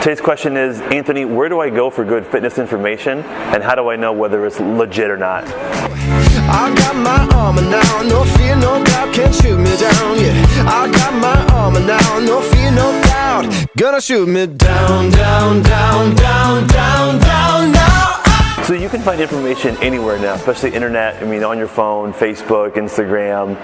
Today's question is, Anthony, where do I go for good fitness information, and how do I know whether it's legit or not? I got my armor now, no fear, no doubt, can't shoot me down, yeah. I got my armor now, no fear, no doubt, gonna shoot me down, down, down, down, down, down, now. So you can find information anywhere now, especially internet. I mean, on your phone, Facebook, Instagram.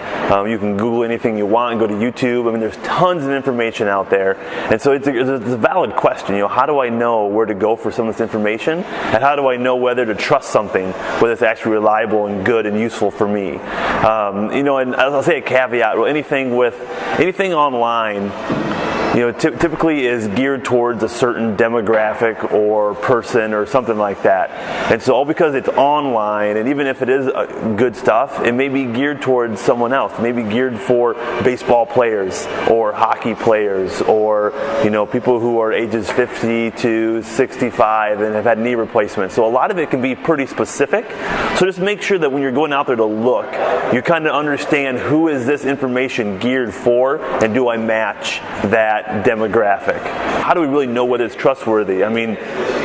You can Google anything you want and go to YouTube. I mean, there's tons of information out there. And so it's a valid question. You know, how do I know where to go for some of this information? And how do I know whether to trust something, whether it's actually reliable and good and useful for me? You know, and I'll say a caveat. Well, anything online, you know, typically is geared towards a certain demographic or person or something like that. And so all because it's online, and even if it is good stuff, it may be geared towards someone else. It may be geared for baseball players or hockey players, or, you know, people who are ages 50 to 65 and have had knee replacements. So a lot of it can be pretty specific. So just make sure that when you're going out there to look, you kind of understand who is this information geared for, and do I match that demographic? How do we really know whether it's trustworthy? I mean,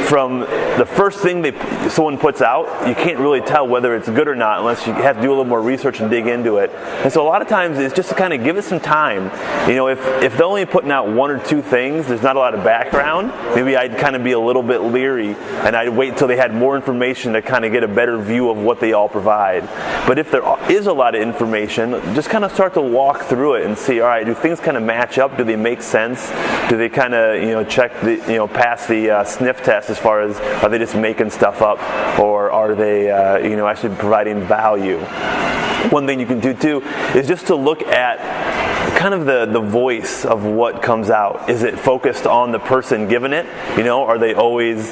from the first thing someone puts out, you can't really tell whether it's good or not unless you have to do a little more research and dig into it. And so a lot of times it's just to kind of give it some time. You know, if they're only putting out one or two things, there's not a lot of background, maybe I'd kind of be a little bit leery, and I'd wait until they had more information to kind of get a better view of what they all provide. But if there is a lot of information, just kind of start to walk through it and see, all right, do things kind of match up? Do they make sense? Do they kind of, you know, check the, you know, pass the sniff test as far as, are they just making stuff up, or are they, you know, actually providing value? One thing you can do too is just to look at kind of the voice of what comes out. Is it focused on the person giving it? You know, are they always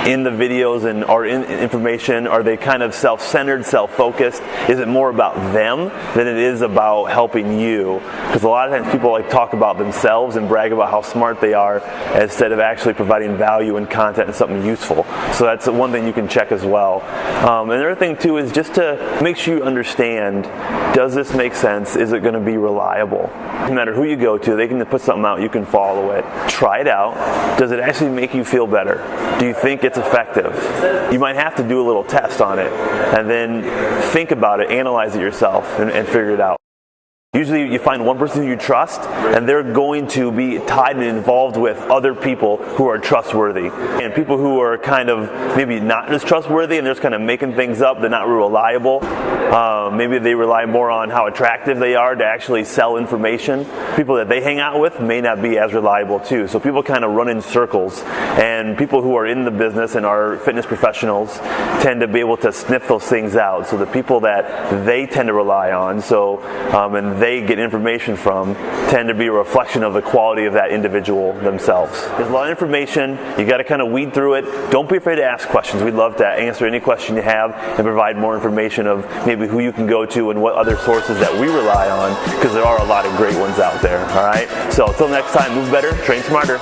in the videos and are in information? Are they kind of self-centered, self-focused? Is it more about them than it is about helping you? Because a lot of times people like talk about themselves and brag about how smart they are instead of actually providing value and content and something useful. So that's one thing you can check as well. Another thing too is just to make sure you understand, does this make sense? Is it going to be reliable? No matter who you go to, they can put something out, you can follow it. Try it out. Does it actually make you feel better? Do you think it's effective? You might have to do a little test on it, and then think about it, analyze it yourself, and figure it out. Usually you find one person who you trust, and they're going to be tied and involved with other people who are trustworthy. And people who are kind of maybe not as trustworthy and they're just kind of making things up, they're not reliable. Maybe they rely more on how attractive they are to actually sell information. People that they hang out with may not be as reliable too. So people kind of run in circles, and people who are in the business and are fitness professionals tend to be able to sniff those things out. So the people that they tend to rely on, and they get information from, tend to be a reflection of the quality of that individual themselves. There's a lot of information, you got to kind of weed through it. Don't be afraid to ask questions. We'd love to answer any question you have and provide more information of maybe who you can go to and what other sources that we rely on, because there are a lot of great ones out there. All right, so until next time, move better, train smarter.